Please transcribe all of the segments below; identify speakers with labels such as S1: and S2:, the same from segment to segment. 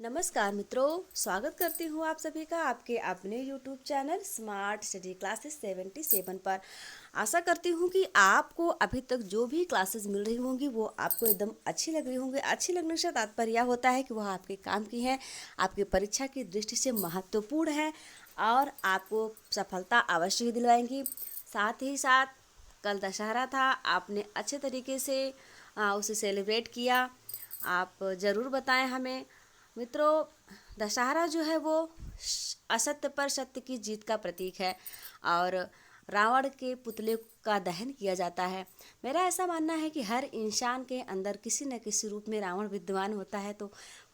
S1: नमस्कार मित्रों, स्वागत करती हूँ आप सभी का आपके अपने YouTube channel smart study classes 77 पर। आशा करती हूँ कि आपको अभी तक जो भी क्लासेस मिल रही होंगी वो आपको एकदम अच्छी लग रही होंगी। अच्छी लगने से तात्पर्य यह होता है कि वह आपके काम की है, आपकी परीक्षा की दृष्टि से महत्वपूर्ण है और आपको सफलता अवश्य ही दिलवाएंगी। साथ ही साथ कल दशहरा था, आपने अच्छे तरीके से उसे सेलिब्रेट किया। आप ज़रूर बताएं हमें। मित्रों, दशहरा जो है वो असत्य पर सत्य की जीत का प्रतीक है और रावण के पुतले का दहन किया जाता है। मेरा ऐसा मानना है कि हर इंसान के अंदर किसी न किसी रूप में रावण विद्यमान होता है, तो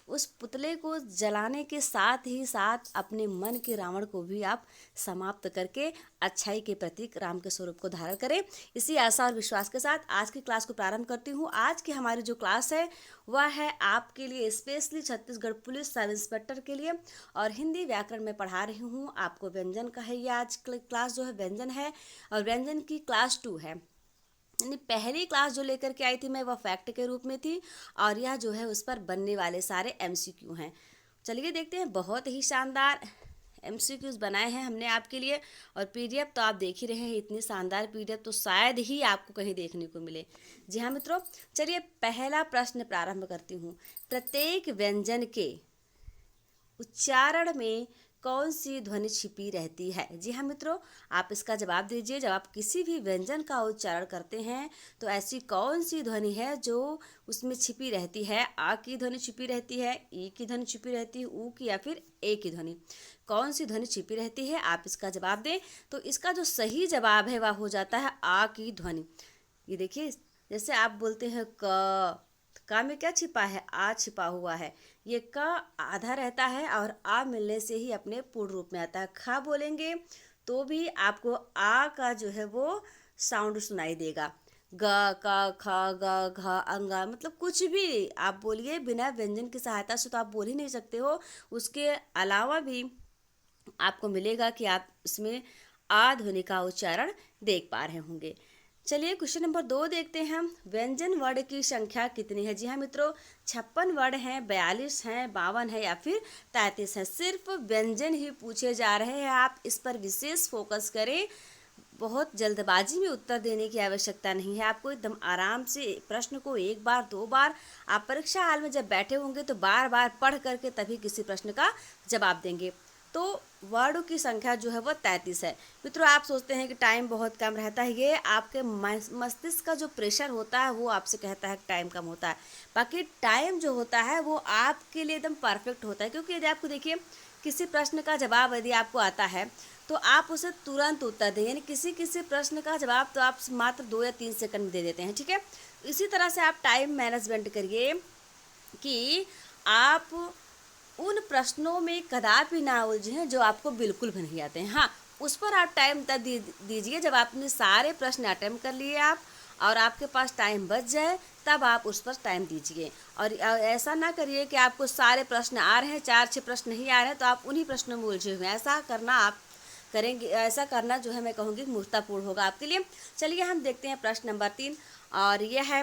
S1: उस पुतले को जलाने के साथ ही साथ अपने मन के रावण को भी आप समाप्त करके अच्छाई के प्रतीक राम के स्वरूप को धारण करें। इसी आशा और विश्वास के साथ आज की क्लास को प्रारंभ करती हूँ। आज की हमारी जो क्लास है वह है आपके लिए specially Chhattisgarh police sub inspector के लिए और हिंदी व्याकरण में पढ़ा रही हूँ। आपको व्यंजन का है, ये आज क्लास जो है व्यंजन है और व्यंजन की क्लास 2 है। यानी पहली क्लास जो लेकर के आई थी मैं, वह फैक्ट के रूप में थी और यह जो है उस पर बनने वाले सारे MCQ हैं। चलिए देखते हैं। बहुत ही शानदार MCQs बनाए हैं हमने आपके लिए और PDF तो आप देख ही रहे हैं। इतनी शानदार PDF तो शायद ही आपको कहीं देखने को मिले। जी हाँ मित्रों, चलिए पहला प्रश्न प्रारंभ करती हूँ। प्रत्येक व्यंजन के उच्चारण में कौन सी ध्वनि छिपी रहती है? जी हाँ मित्रों, आप इसका जवाब दीजिए। जब आप किसी भी व्यंजन का उच्चारण करते हैं तो ऐसी कौन सी ध्वनि है जो उसमें छिपी रहती है? आ की ध्वनि छिपी रहती है, ई की ध्वनि छिपी रहती है, ऊ की या फिर ए की ध्वनि? कौन सी ध्वनि छिपी रहती है? आप इसका जवाब दें। तो इसका जो सही जवाब है वह हो जाता है आ की ध्वनि। ये देखिए, जैसे आप बोलते हैं का में क्या छिपा है? आ छिपा हुआ है। ये का आधा रहता है और आ मिलने से ही अपने पूर्ण रूप में आता है। खा बोलेंगे तो भी आपको आ का जो है वो साउंड सुनाई देगा। ग, का, खा, ग, घ, अंगा, मतलब कुछ भी आप बोलिए बिना व्यंजन की सहायता से तो आप बोल ही नहीं सकते हो। उसके अलावा भी आपको मिलेगा कि आप इसमें आ ध्वनि का उच्चारण देख पा रहे होंगे। चलिए क्वेश्चन नंबर 2 देखते हैं हम। व्यंजन वर्ण की संख्या कितनी है? जी हाँ मित्रों, 56 वर्ण हैं, 42 हैं, 52 है या फिर 33 है। सिर्फ व्यंजन ही पूछे जा रहे हैं, आप इस पर विशेष फोकस करें। बहुत जल्दबाजी में उत्तर देने की आवश्यकता नहीं है। आपको एकदम आराम से प्रश्न को एक बार 2 बार, आप परीक्षा हाल में जब बैठे होंगे तो बार बार पढ़ करके तभी किसी प्रश्न का जवाब देंगे। तो वर्णों की संख्या जो है वो 33 है। मित्रों, आप सोचते हैं कि टाइम बहुत कम रहता है। ये आपके मस्तिष्क का जो प्रेशर होता है वो आपसे कहता है कि टाइम कम होता है। बाकी टाइम जो होता है वो आपके लिए एकदम परफेक्ट होता है, क्योंकि यदि आपको देखिए किसी प्रश्न का जवाब यदि आपको आता है तो आप उसे तुरंत उत्तर दें। यानी किसी किसी प्रश्न का जवाब तो आप मात्र 2 या 3 सेकंड में दे देते हैं, ठीक है। इसी तरह से आप टाइम मैनेजमेंट करिए कि आप उन प्रश्नों में कदापि ना उलझें जो आपको बिल्कुल भी नहीं आते हैं। हाँ, उस पर आप टाइम तब दीजिए जब आपने सारे प्रश्न अटेम्प्ट कर लिए आप और आपके पास टाइम बच जाए, तब आप उस पर टाइम दीजिए। और ऐसा ना करिए कि आपको सारे प्रश्न आ रहे हैं, 4-6 प्रश्न नहीं आ रहे हैं तो आप उन्हीं प्रश्नों में उलझे हुए हैं। ऐसा करना आप करेंगे, ऐसा करना जो है मैं कहूँगी मूर्खतापूर्ण होगा आपके लिए। चलिए हम देखते हैं प्रश्न नंबर 3 और यह है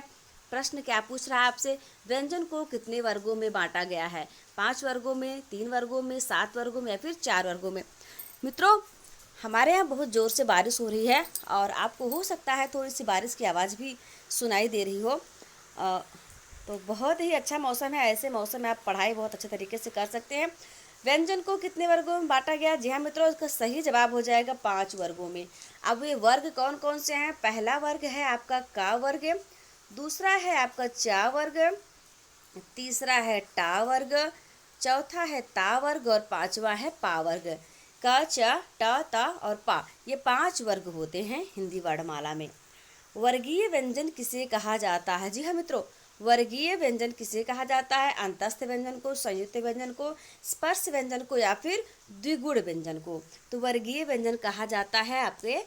S1: प्रश्न क्या पूछ रहा है आपसे। व्यंजन को कितने वर्गों में बांटा गया है? 5 वर्गों में, 3 वर्गों में, 7 वर्गों में या फिर 4 वर्गों में? मित्रों, हमारे यहाँ बहुत ज़ोर से बारिश हो रही है और आपको हो सकता है थोड़ी सी बारिश की आवाज़ भी सुनाई दे रही हो। तो बहुत ही अच्छा मौसम है। ऐसे मौसम में आप पढ़ाई बहुत अच्छे तरीके से कर सकते हैं। व्यंजन को कितने वर्गों में बांटा गया? जी हाँ मित्रों, इसका सही जवाब हो जाएगा 5 वर्गों में। अब ये वर्ग कौन कौन से हैं? पहला वर्ग है आपका का वर्ग, दूसरा है आपका चा वर्ग, तीसरा है टा वर्ग, चौथा है ता वर्ग और पांचवा है पा वर्ग। क, च, ट, ता और पा, ये 5 वर्ग होते हैं हिंदी वर्णमाला में। वर्गीय व्यंजन किसे कहा जाता है? जी हाँ मित्रों, वर्गीय व्यंजन किसे कहा जाता है? अंतस्थ व्यंजन को, संयुक्त व्यंजन को, स्पर्श व्यंजन को या फिर द्विगुण व्यंजन को? तो वर्गीय व्यंजन कहा जाता है आपके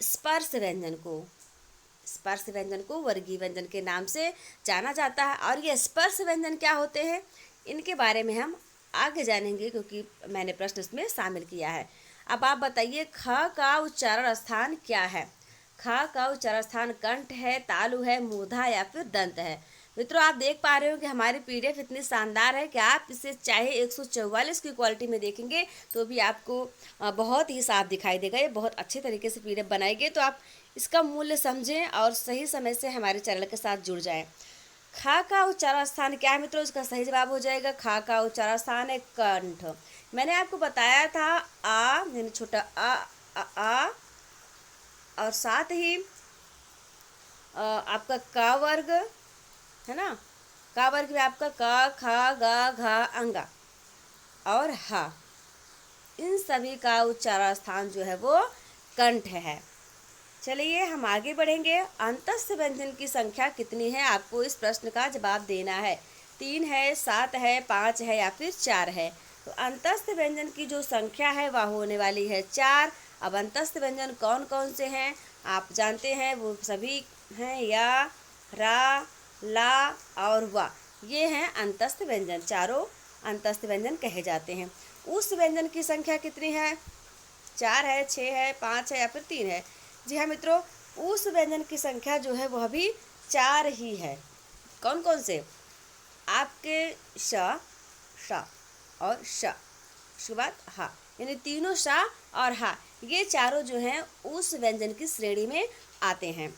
S1: स्पर्श व्यंजन को। स्पर्श व्यंजन को वर्गीय व्यंजन के नाम से जाना जाता है। और ये स्पर्श व्यंजन क्या होते हैं, इनके बारे में हम आगे जानेंगे, क्योंकि मैंने प्रश्न इसमें शामिल किया है। अब आप बताइए, ख का उच्चारण स्थान क्या है? ख का उच्चारण स्थान कंठ है, तालु है, मूर्धा या फिर दंत है? मित्रों आप देख पा रहे हो कि हमारी पीडीएफ इतनी शानदार है कि आप इसे चाहे 144 की क्वालिटी में देखेंगे तो भी आपको बहुत ही साफ दिखाई देगा। ये बहुत अच्छे तरीके से पीडीएफ बनाई गई, तो आप इसका मूल्य समझें और सही समय से हमारे चैनल के साथ जुड़ जाएं। खा का उच्चारण स्थान क्या है मित्रों? इसका सही जवाब हो जाएगा खा का उच्चारण स्थान है कंठ। मैंने आपको बताया था आ यानी छोटा आ और साथ ही आपका का वर्ग है ना, का वर्ग में आपका का खा गा घा अंगा और हा, इन सभी का उच्चारण स्थान जो है वो कंठ है। चलिए हम आगे बढ़ेंगे। अंतस्थ व्यंजन की संख्या कितनी है? आपको इस प्रश्न का जवाब देना है। 3 है, 7 है, 5 है या फिर 4 है। तो अंतस्थ व्यंजन की जो संख्या है वह होने वाली है 4। अब अंतस्थ व्यंजन कौन कौन से हैं आप जानते हैं, वो सभी हैं या, रा, ला और वा। ये हैं अंतस्थ व्यंजन, चारों अंतस्थ व्यंजन कहे जाते हैं। उस व्यंजन की संख्या कितनी है? 4 है, 6 है, 5 है या फिर 3 है। जी हाँ मित्रों, उस व्यंजन की संख्या जो है वह भी 4 ही है। कौन कौन से? आपके श, श और श, उसके बाद हा, यानी तीनों श और हा, ये चारों जो हैं उस व्यंजन की श्रेणी में आते हैं।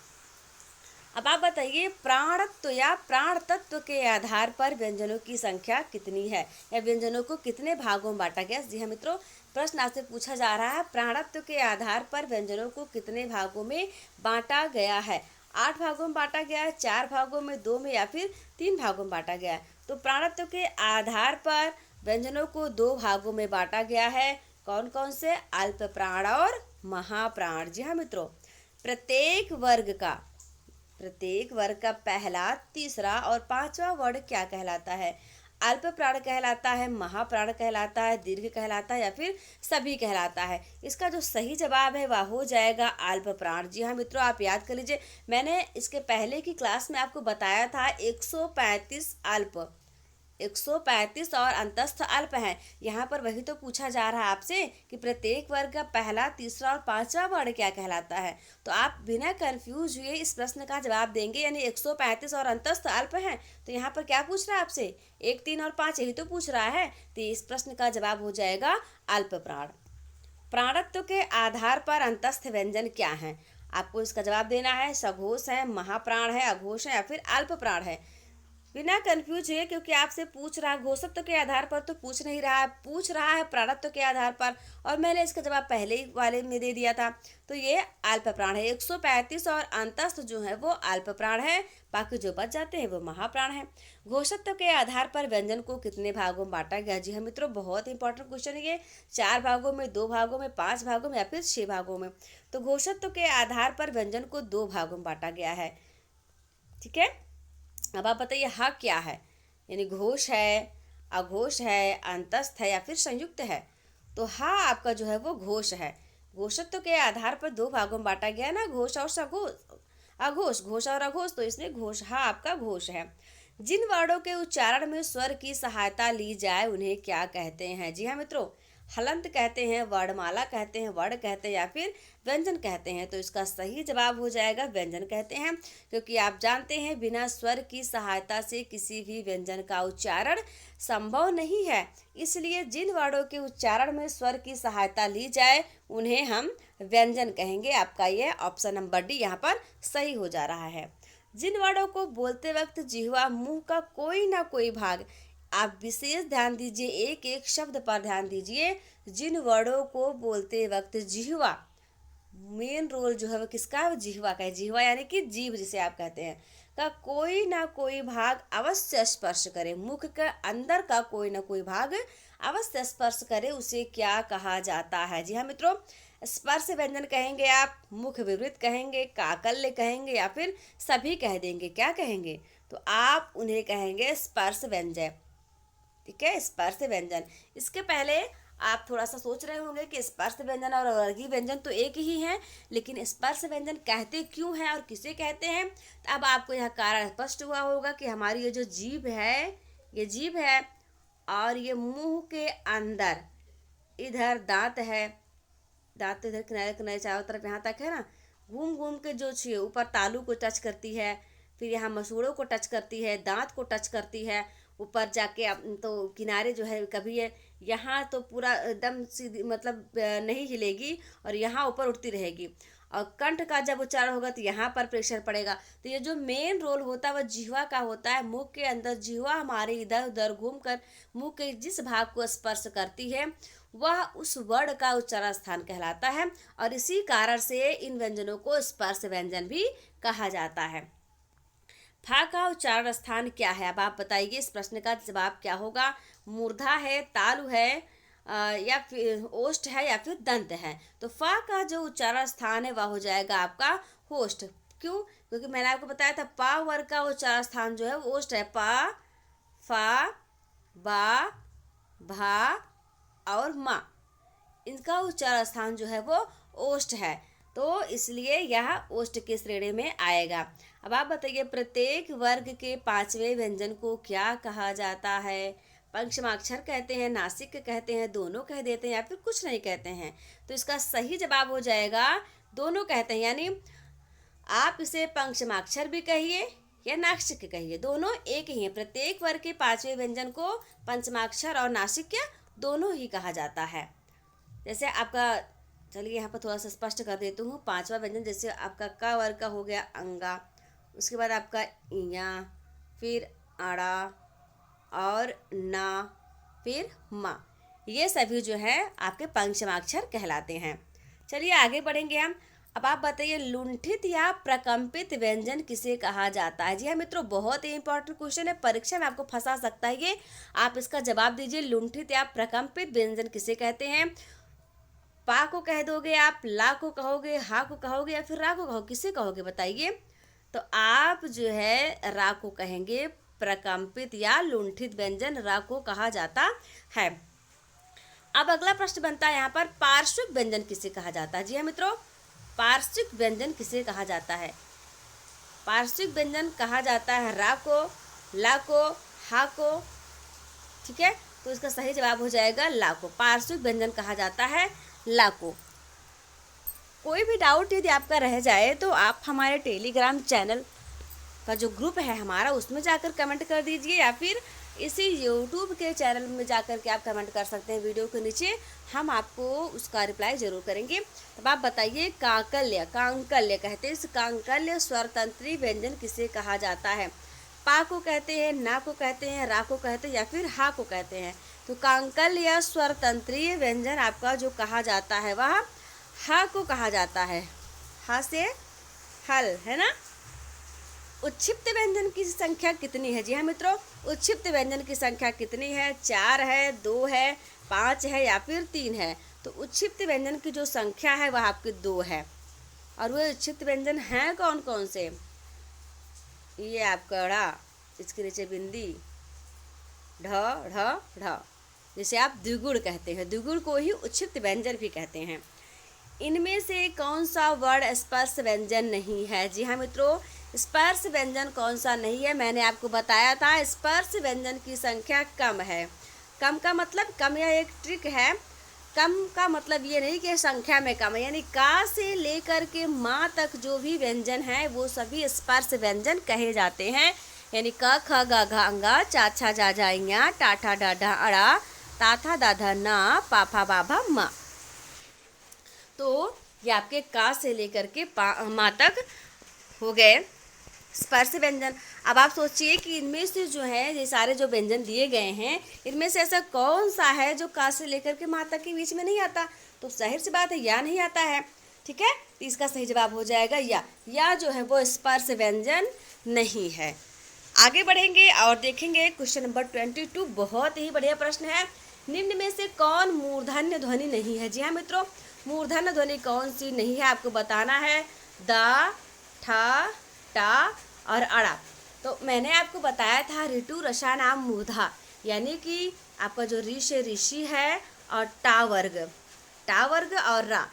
S1: अब आप बताइए प्राणत्व या प्राण तत्व के आधार पर व्यंजनों की संख्या कितनी है, या व्यंजनों को कितने भागों में बांटा गया? जी हाँ मित्रों, प्रश्न आपसे पूछा जा रहा है प्राणत्व के आधार पर व्यंजनों को कितने भागों में बांटा गया है। 8 भागों में बांटा गया है, 4 भागों में, 2 में या फिर 3 भागों में बांटा गया है। तो प्राणत्व के आधार पर व्यंजनों को 2 भागों में बांटा गया है। कौन कौन से? अल्प प्राण और महाप्राण। जी हाँ मित्रों, प्रत्येक वर्ग का पहला, तीसरा और पांचवा वर्ण क्या कहलाता है? अल्प प्राण कहलाता है, महाप्राण कहलाता है, दीर्घ कहलाता है या फिर सभी कहलाता है। इसका जो सही जवाब है वह हो जाएगा अल्प प्राण। जी हाँ मित्रों, आप याद कर लीजिए, मैंने इसके पहले की क्लास में आपको बताया था 135 अल्प, 135 और अंतस्थ अल्प हैं। यहाँ पर वही तो पूछा जा रहा है आपसे कि प्रत्येक वर्ग का पहला, तीसरा और पांचवा वर्ण क्या कहलाता है। तो आप बिना कंफ्यूज हुए इस प्रश्न का जवाब देंगे, यानी 135 और अंतस्थ अल्प हैं। तो यहाँ पर क्या पूछ रहा है आपसे? 1, 3 और 5 यही तो पूछ रहा है। तो इस प्रश्न का जवाब हो जाएगा अल्प प्राण। प्राणत्व के आधार पर अंतस्थ व्यंजन क्या है? आपको इसका जवाब देना है। सघोष है, महाप्राण है, अघोष है या फिर अल्प प्राण है। बिना कंफ्यूज है, क्योंकि आपसे पूछ रहा है घोषत्व के आधार पर तो पूछ नहीं रहा है, पूछ रहा है प्राणत्व के आधार पर, और मैंने इसका जवाब पहले ही वाले में दे दिया था। तो ये अल्प प्राण है। 135 और अंतस्थ जो है वो अल्प प्राण है, बाकी जो बच जाते हैं वो महाप्राण है। घोषत्व के आधार पर व्यंजन को कितने भागों में बांटा गया? जी हाँ मित्रों, बहुत इंपॉर्टेंट क्वेश्चन है ये। 4 भागों में, 2 भागों में, 5 भागों में या फिर 6 भागों में। तो घोषत्व के आधार पर व्यंजन को 2 भागों में बांटा गया है। ठीक है, अब आप बताइए हा क्या है? यानी घोष है, अघोष है, अंतस्थ है या फिर संयुक्त है। तो हा आपका जो है वो घोष है। घोषत्व के आधार पर 2 भागों में बांटा गया ना, घोष और सघोष, अघोष, घोष और अघोष, तो इसमें घोष, हा आपका घोष है। जिन वर्णों के उच्चारण में स्वर की सहायता ली जाए उन्हें क्या कहते हैं? जी हाँ मित्रों, हलंत कहते हैं, वर्णमाला कहते हैं, वर्ण कहते हैं या फिर व्यंजन कहते हैं। तो इसका सही जवाब हो जाएगा व्यंजन कहते हैं, क्योंकि आप जानते हैं बिना स्वर की सहायता से किसी भी व्यंजन का उच्चारण संभव नहीं है। इसलिए जिन वर्णों के उच्चारण में स्वर की सहायता ली जाए उन्हें हम व्यंजन कहेंगे। आपका यह ऑप्शन नंबर डी यहाँ पर सही हो जा रहा है। जिन वर्णों को बोलते वक्त जिह्वा, मुंह का कोई ना कोई भाग, आप विशेष ध्यान दीजिए, एक एक शब्द पर ध्यान दीजिए। जिन वर्णों को बोलते वक्त जिह्वा, मेन रोल जो है वो किसका है? जिह्वा का है। जिह्वा यानी कि जीभ जिसे आप कहते हैं, का कोई ना कोई भाग अवश्य स्पर्श करे, मुख के अंदर का कोई ना कोई भाग अवश्य स्पर्श करे, उसे क्या कहा जाता है? जी हाँ मित्रों, स्पर्श व्यंजन कहेंगे आप, मुख विवृत कहेंगे, काकल्य कहेंगे या फिर सभी कह देंगे। क्या कहेंगे? तो आप उन्हें कहेंगे स्पर्श व्यंजन। ठीक है, स्पर्श व्यंजन। इसके पहले आप थोड़ा सा सोच रहे होंगे कि स्पर्श व्यंजन और वर्गीय व्यंजन तो एक ही हैं, लेकिन स्पर्श व्यंजन कहते क्यों हैं और किसे कहते हैं? तो अब आपको यह कारण स्पष्ट हुआ होगा कि हमारी ये जो जीभ है, ये जीभ है और ये मुंह के अंदर इधर दांत है, दांत इधर किनारे किनारे चारों तरफ यहाँ तक है ना, घूम घूम के जो ऊपर तालू को टच करती है, फिर यहाँ मसूड़ों को टच करती है, दांत को टच करती है, ऊपर जाके तो किनारे जो है कभी है यहाँ तो पूरा एकदम सीधी मतलब नहीं हिलेगी और यहाँ ऊपर उठती रहेगी। और कंठ का जब उच्चारण होगा तो यहाँ पर प्रेशर पड़ेगा। तो ये जो मेन रोल होता है वह जिह्वा का होता है। मुंह के अंदर जिह्वा हमारे इधर उधर घूमकर मुंह के जिस भाग को स्पर्श करती है वह उस वर्ण का उच्चारण स्थान कहलाता है, और इसी कारण से इन व्यंजनों को स्पर्श व्यंजन भी कहा जाता है। फा का उच्चारण स्थान क्या है, अब आप बताइए। इस प्रश्न का जवाब क्या होगा? मूर्धा है, तालु है, या फिर ओष्ठ है, या फिर दंत है। तो फा का जो उच्चारण स्थान है वह हो जाएगा आपका होष्ठ। क्यों? क्योंकि मैंने आपको बताया था पा वर्ग का उच्चारण स्थान जो है वो ओष्ठ है। पा, फा, बा, भा और मा, इनका उच्चारण स्थान जो है वो ओष्ठ है, तो इसलिए यह ओष्ठ की श्रेणी में आएगा। अब आप बताइए प्रत्येक वर्ग के पांचवें व्यंजन को क्या कहा जाता है? पंचमाक्षर कहते हैं, नासिक कहते हैं, दोनों कह देते हैं, या फिर कुछ नहीं कहते हैं। तो इसका सही जवाब हो जाएगा दोनों कहते हैं, यानी आप इसे पंचमाक्षर भी कहिए या नासिक कहिए, दोनों एक ही है। प्रत्येक वर्ग के पांचवें व्यंजन को पंचमाक्षर और नासिक दोनों ही कहा जाता है। जैसे आपका, चलिए यहाँ पर थोड़ा सा स्पष्ट कर देती हूँ। पांचवा व्यंजन जैसे आपका क वर्ग का हो गया अंगा, उसके बाद आपका इया, फिर अड़ा और ना, फिर मा, ये सभी जो है आपके पंचमाक्षर कहलाते हैं। चलिए आगे बढ़ेंगे हम। अब आप बताइए लुंठित या प्रकंपित व्यंजन किसे कहा जाता है? जी हाँ मित्रों, बहुत ही इंपॉर्टेंट क्वेश्चन है, परीक्षा में आपको फंसा सकता है ये। आप इसका जवाब दीजिए, लुंठित या प्रकंपित व्यंजन किसे कहते हैं? पा को कह दोगे आप, ला को कहोगे, हा को कहोगे, या फिर रा को कहोगे, किसे कहोगे बताइए? तो आप जो है रा को कहेंगे। प्रकंपित या लुंठित व्यंजन रा को कहा जाता है। अब अगला प्रश्न बनता है यहाँ पर पार्श्विक व्यंजन किसे कहा जाता है? जी हाँ मित्रों, पार्श्विक व्यंजन किसे कहा जाता है? पार्श्विक व्यंजन कहा जाता है रा को, ला को, हा को। ठीक है, तो इसका सही जवाब हो जाएगा ला को। पार्श्विक व्यंजन कहा जाता है ला को। कोई भी डाउट यदि आपका रह जाए तो आप हमारे टेलीग्राम चैनल का जो ग्रुप है हमारा उसमें जाकर कमेंट कर दीजिए, या फिर इसी यूट्यूब के चैनल में जाकर के आप कमेंट कर सकते हैं वीडियो के नीचे, हम आपको उसका रिप्लाई जरूर करेंगे। अब आप बताइए कांकल्य, कांकल्य कहते हैं, इस कांकल्य स्वरतंत्री व्यंजन किसे कहा जाता है? पा को कहते हैं, ना को कहते हैं, रा को कहते हैं, या फिर हा को कहते हैं? तो कांकल्य या स्वरतंत्रीय व्यंजन आपका जो कहा जाता है वह हा को कहा जाता है। हा से हल है ना। उच्छिप्त व्यंजन की संख्या कितनी है? जी हाँ मित्रों, उच्छिप्त व्यंजन की संख्या कितनी है? 4 है, 2 है, 5 है, या फिर 3 है? तो उच्छिप्त व्यंजन की जो संख्या है वह आपकी 2 है। और वो उच्छिप्त व्यंजन हैं कौन कौन से? ये आपका ढ़, इसके नीचे बिंदी, ढ ढ ढ, जिसे आप द्विगुण कहते हैं, द्विगुण को ही उच्छिप्त व्यंजन भी कहते हैं। इनमें से कौन सा वर्ण स्पर्श व्यंजन नहीं है? जी हाँ मित्रों, स्पर्श व्यंजन कौन सा नहीं है? मैंने आपको बताया था स्पर्श व्यंजन की संख्या कम है। कम का मतलब, कम या एक ट्रिक है, कम का मतलब ये नहीं कि संख्या में कम है, यानी का से लेकर के माँ तक जो भी व्यंजन है वो सभी स्पर्श व्यंजन कहे जाते हैं। यानी क ख ग घ अंगा, चा छा जा जा इया, टा ठा डा ढा अड़ा, ता था दा धा ना, पा फा बा भा मा। तो ये आपके का से लेकर के माँ तक हो गए स्पर्श व्यंजन। अब आप सोचिए कि इनमें से जो है ये सारे जो व्यंजन दिए गए हैं इनमें से ऐसा कौन सा है जो का से लेकर के माँ तक के बीच में नहीं आता? तो जाहिर सी बात है या नहीं आता है। ठीक है, तो इसका सही जवाब हो जाएगा या जो है वो स्पर्श व्यंजन नहीं है। आगे बढ़ेंगे और देखेंगे क्वेश्चन नंबर 22। बहुत ही बढ़िया प्रश्न है। निम्न में से कौन मूर्धन्य ध्वनि नहीं है? जी हाँ मित्रों, मूर्धन्य ध्वनि कौन सी नहीं है आपको बताना है। दा, ठा, टा और अड़ा। तो मैंने आपको बताया था ऋतु रसा नाम मूर्धा, यानी कि आपका जो ऋष ऋषि है और टा वर्ग और रा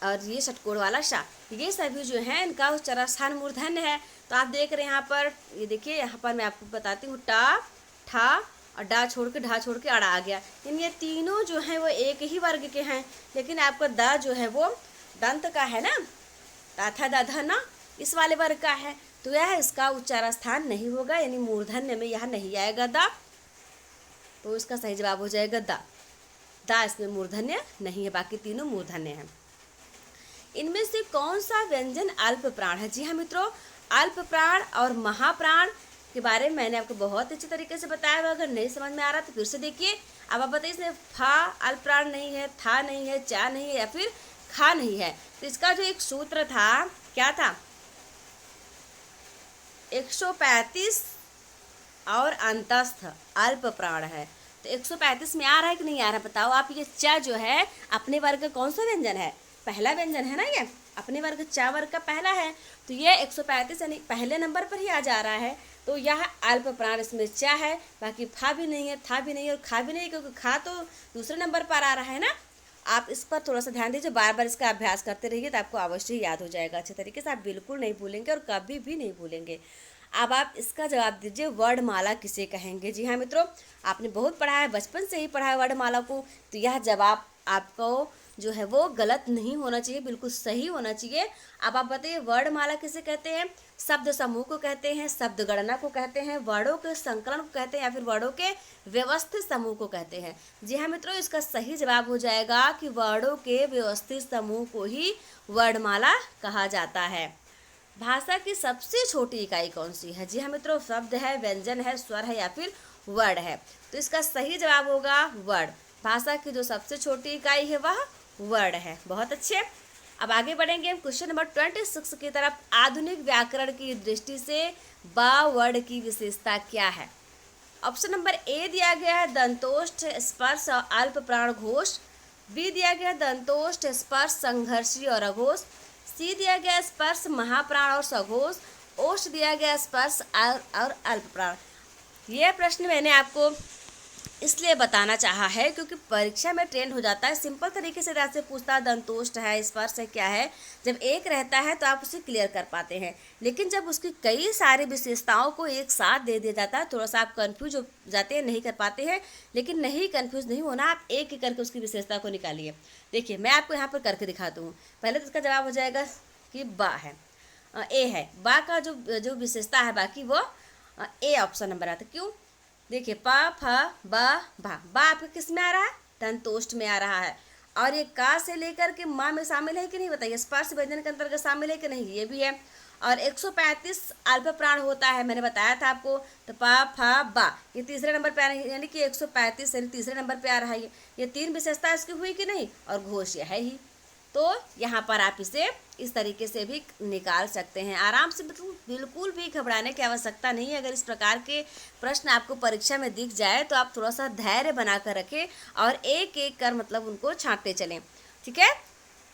S1: और ये षटकोण वाला शा, ये सभी जो हैं इनका उच्चारण स्थान मूर्धन्य है। तो आप देख रहे हैं यहाँ पर, ये देखिए यहाँ पर मैं आपको बताती हूँ, टा, ठा और डा छोड़ के ढा छोड़ के अड़ा आ गया। इन ये तीनों जो हैं वो एक ही वर्ग के हैं, लेकिन आपका दा जो है वो दंत का है ना, ता था दा धा ना, इस वाले वर्ग का है। तो यह इसका उच्चारण स्थान नहीं होगा, यानी मूर्धन्य में यह नहीं आएगा दा। तो इसका सही जवाब हो जाएगा दा। दा इसमें मूर्धन्य नहीं है, बाकी तीनों मूर्धन्य हैं। इनमें से कौन सा व्यंजन अल्प प्राण है? जी हाँ मित्रों, अल्प प्राण और महाप्राण के बारे में मैंने आपको बहुत अच्छे तरीके से बताया हुआ। अगर नहीं समझ में आ रहा तो फिर से देखिए। अब आप बताइए इसमें फा अल्प प्राण नहीं है, था नहीं है, चा नहीं है या फिर खा नहीं है। तो इसका जो एक सूत्र था, क्या था? 135 और अंतस्थ अल्प प्राण है। तो 135 में आ रहा है कि नहीं आ रहा है बताओ आप। ये चा जो है अपने वर्ग का कौन सा व्यंजन है? पहला व्यंजन है ना, ये अपने वर्ग चा वर्ग का पहला है। तो ये 135 यानी पहले नंबर पर ही आ जा रहा है। तो यह अल्प प्राण इसमें चा है, बाकी फा भी नहीं है, था भी नहीं है और खा भी नहीं है, क्योंकि खा तो दूसरे नंबर पर आ रहा है ना। आप इस पर थोड़ा सा ध्यान दीजिए, बार बार इसका अभ्यास करते रहिए तो आपको अवश्य ही याद हो जाएगा अच्छे तरीके से। आप बिल्कुल नहीं भूलेंगे और कभी भी नहीं भूलेंगे। अब आप इसका जवाब दीजिए, वर्णमाला किसे कहेंगे? जी हाँ मित्रों, आपने बहुत पढ़ा है, बचपन से ही पढ़ा है वर्णमाला को। तो यह जवाब आपको जो है वो गलत नहीं होना चाहिए, बिल्कुल सही होना चाहिए। अब आप बताइए वर्णमाला किसे कहते हैं? शब्द समूह को कहते हैं, शब्द गणना को कहते हैं, वर्णों के संकलन को कहते हैं या फिर वर्णों के व्यवस्थित समूह को कहते हैं। जी हाँ मित्रों, इसका सही जवाब हो जाएगा कि वर्णों के व्यवस्थित समूह को ही वर्णमाला कहा जाता है। भाषा की सबसे छोटी इकाई कौन सी है? जी हाँ मित्रों, शब्द है, व्यंजन है, स्वर है या फिर वर्ण है। तो इसका सही जवाब होगा वर्ण। भाषा की जो सबसे छोटी इकाई है वह वर्ण है। बहुत अच्छे। अब आगे बढ़ेंगे क्वेश्चन नंबर 26 की तरफ। आधुनिक व्याकरण की दृष्टि से बा वर्ण की विशेषता क्या है? ऑप्शन नंबर ए दिया गया है दंतोष्ठ, स्पर्श और अल्प प्राण घोष। बी दिया गया दंतोष्ठ, स्पर्श, संघर्षी और अघोष। सी दिया गया स्पर्श, महाप्राण और सघोष। ओष्ठ दिया गया स्पर्श और अल्प प्राण। यह प्रश्न मैंने आपको इसलिए बताना चाहा है क्योंकि परीक्षा में ट्रेंड हो जाता है, सिंपल तरीके से आपसे पूछता है दंतोष्ठ है, स्पर्श है, क्या है। जब एक रहता है तो आप उसे क्लियर कर पाते हैं, लेकिन जब उसकी कई सारी विशेषताओं को एक साथ दे दिया जाता है थोड़ा सा आप कंफ्यूज हो जाते हैं, नहीं कर पाते हैं। लेकिन नहीं, कंफ्यूज नहीं होना, आप एक एक करके उसकी विशेषता को निकालिए। देखिए मैं आपको यहाँ पर करके दिखाता हूँ। पहले तो इसका जवाब हो जाएगा कि बा है, ए है। बा का जो विशेषता है बाकी वो ए ऑप्शन नंबर आता है। क्यों? देखिए प फ ब भा। बा आपके किस में आ रहा है? दंतोष्ठ में आ रहा है। और ये का से लेकर के माँ में शामिल है कि नहीं बताइए? स्पर्श व्यंजन के अंतर्गत शामिल है कि नहीं? ये भी है। और 135 अल्प प्राण होता है, मैंने बताया था आपको। तो प फ बा ये तीसरे नंबर पे आ रही है, यानी कि 135 यानी तीसरे नंबर पे आ रहा है। ये तीन विशेषता इसकी हुई कि नहीं? और घोष यह है ही। तो यहाँ पर आप इसे इस तरीके से भी निकाल सकते हैं आराम से। बिल्कुल भी घबराने की आवश्यकता नहीं है। अगर इस प्रकार के प्रश्न आपको परीक्षा में दिख जाए तो आप थोड़ा सा धैर्य बना कर रखें और एक एक कर मतलब उनको छांटते चलें। ठीक है?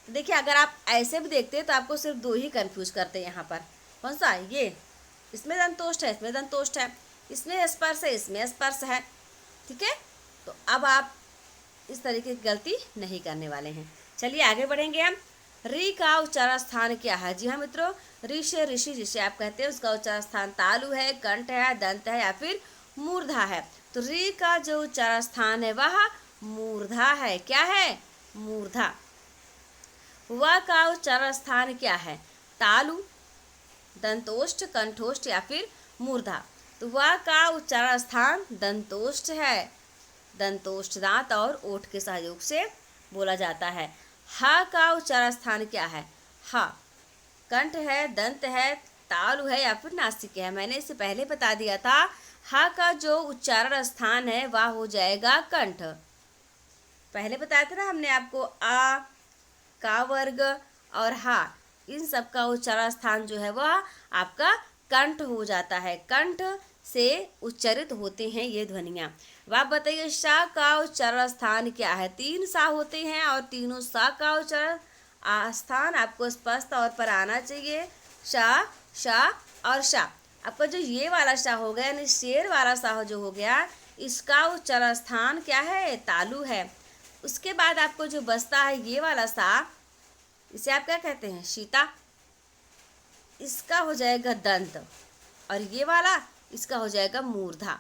S1: देखिए अगर आप ऐसे भी देखते हैं तो आपको सिर्फ दो ही कन्फ्यूज करते हैं यहाँ पर। कौन सा? ये इसमें दंतोष्ठ है, इसमें दंतोष्ठ है, इसमें स्पर्श है, इसमें स्पर्श है। ठीक है? तो अब आप इस तरीके की गलती नहीं करने वाले हैं। चलिए आगे बढ़ेंगे हम। री का उच्चारण स्थान क्या है? जी हाँ मित्रों, ऋ से ऋषि जिसे आप कहते हैं उसका उच्चारण स्थान तालु है, कंठ है, दंत है या फिर मूर्धा है। तो री का जो उच्चारण स्थान है वह मूर्धा है। क्या है? मूर्धा। व का उच्चारण स्थान क्या है? तालु, दंतोष्ठ, कंठोष्ठ या फिर मूर्धा। तो व का उच्चारण स्थान दंतोष्ठ है। दंतोष्ठ दांत और ओठ के सहयोग से बोला जाता है। हा का उच्चारण स्थान क्या है? हा कंठ है, दंत है, तालु है या फिर नासिक है। मैंने इससे पहले बता दिया था, हा का जो उच्चारण स्थान है वह हो जाएगा कंठ। पहले बताया था ना हमने आपको, आ, का वर्ग और हा, इन सब का उच्चारण स्थान जो है वह आपका कंठ हो जाता है। कंठ से उच्चारित होते हैं ये ध्वनियाँ। अब आप बताइए शा का उच्चारण स्थान क्या है? 3 सा होते हैं और तीनों सा का उच्चारण स्थान आपको स्पष्ट तौर पर आना चाहिए। शा, शा और शा। आपका जो ये वाला शा हो गया यानी शेर वाला सा जो हो गया, इसका उच्चारण स्थान क्या है? तालु है। उसके बाद आपको जो बचता है ये वाला सा, इसे आप क्या कहते हैं? शीता। इसका हो जाएगा दंत और ये वाला इसका हो जाएगा मूर्धा।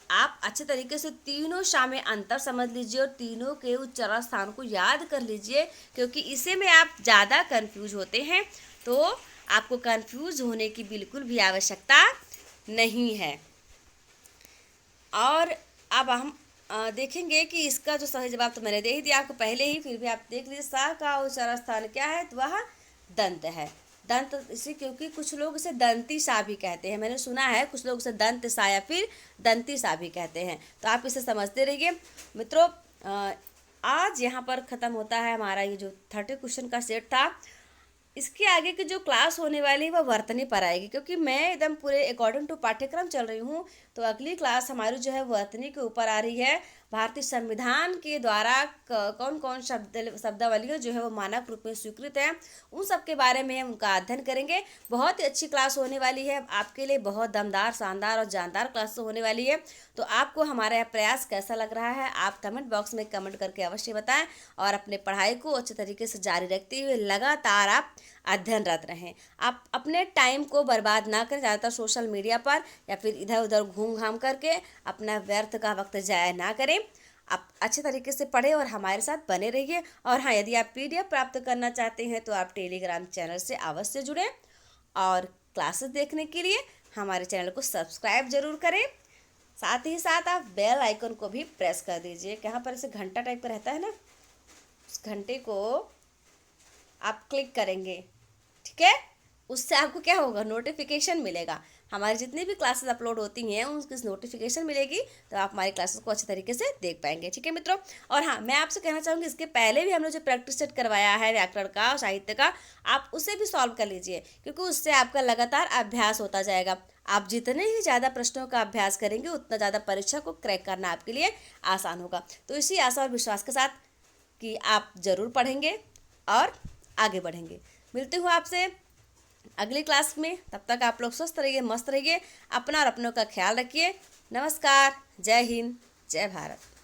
S1: आप अच्छे तरीके से तीनों शा में अंतर समझ लीजिए और तीनों के उच्चारण स्थान को याद कर लीजिए, क्योंकि इसे में आप ज़्यादा कंफ्यूज होते हैं। तो आपको कंफ्यूज होने की बिल्कुल भी आवश्यकता नहीं है। और अब हम देखेंगे कि इसका जो सही जवाब तो मैंने दे ही दिया आपको पहले ही, फिर भी आप देख लीजिए। सा का उच्चारण स्थान क्या है, तो वह दंत है। दंत इसे, क्योंकि कुछ लोग इसे दंती सा भी कहते हैं, मैंने सुना है कुछ लोग इसे दंत सा या फिर दंती सा भी कहते हैं, तो आप इसे समझते रहिए मित्रों। आज यहाँ पर ख़त्म होता है हमारा ये जो 30 क्वेश्चन का सेट था। इसके आगे की जो क्लास होने वाली है वह वर्तनी पर आएगी, क्योंकि मैं एकदम पूरे अकॉर्डिंग टू पाठ्यक्रम चल रही हूँ। तो अगली क्लास हमारी जो है वर्तनी के ऊपर आ रही है। भारतीय संविधान के द्वारा कौन कौन शब्दावलियाँ जो है वो मानक रूप में स्वीकृत है, उन सब के बारे में हम उनका अध्ययन करेंगे। बहुत ही अच्छी क्लास होने वाली है आपके लिए, बहुत दमदार, शानदार और जानदार क्लास होने वाली है। तो आपको हमारा यह प्रयास कैसा लग रहा है, आप कमेंट बॉक्स में कमेंट करके अवश्य बताएं, और अपने पढ़ाई को अच्छे तरीके से जारी रखते हुए लगातार आप अध्ययनरत रहें। आप अपने टाइम को बर्बाद ना करें ज़्यादातर सोशल मीडिया पर या फिर इधर उधर घूम घाम करके अपना व्यर्थ का वक्त जाया ना करें। आप अच्छे तरीके से पढ़ें और हमारे साथ बने रहिए। और हाँ, यदि आप PDF प्राप्त करना चाहते हैं तो आप टेलीग्राम चैनल से अवश्य जुड़ें, और क्लासेस देखने के लिए हमारे चैनल को सब्सक्राइब जरूर करें। साथ ही साथ आप बेल आइकन को भी प्रेस कर दीजिए, यहाँ पर ऐसे घंटा टाइप का रहता है ना, उस घंटे को आप क्लिक करेंगे, ठीक है। उससे आपको क्या होगा, नोटिफिकेशन मिलेगा। हमारी जितनी भी क्लासेस अपलोड होती हैं उनकी नोटिफिकेशन मिलेगी, तो आप हमारी क्लासेस को अच्छे तरीके से देख पाएंगे, ठीक है मित्रों। और हाँ, मैं आपसे कहना चाहूँगी, इसके पहले भी हमने जो प्रैक्टिस सेट करवाया है व्याकरण का और साहित्य का, आप उसे भी सॉल्व कर लीजिए, क्योंकि उससे आपका लगातार अभ्यास होता जाएगा। आप जितने ही ज़्यादा प्रश्नों का अभ्यास करेंगे उतना ज़्यादा परीक्षा को क्रैक करना आपके लिए आसान होगा। तो इसी आशा और विश्वास के साथ कि आप ज़रूर पढ़ेंगे और आगे बढ़ेंगे। मिलती हूँ आपसे अगली क्लास में, तब तक आप लोग स्वस्थ रहिए, मस्त रहिए, अपना और अपनों का ख्याल रखिए। नमस्कार, जय हिंद, जय भारत।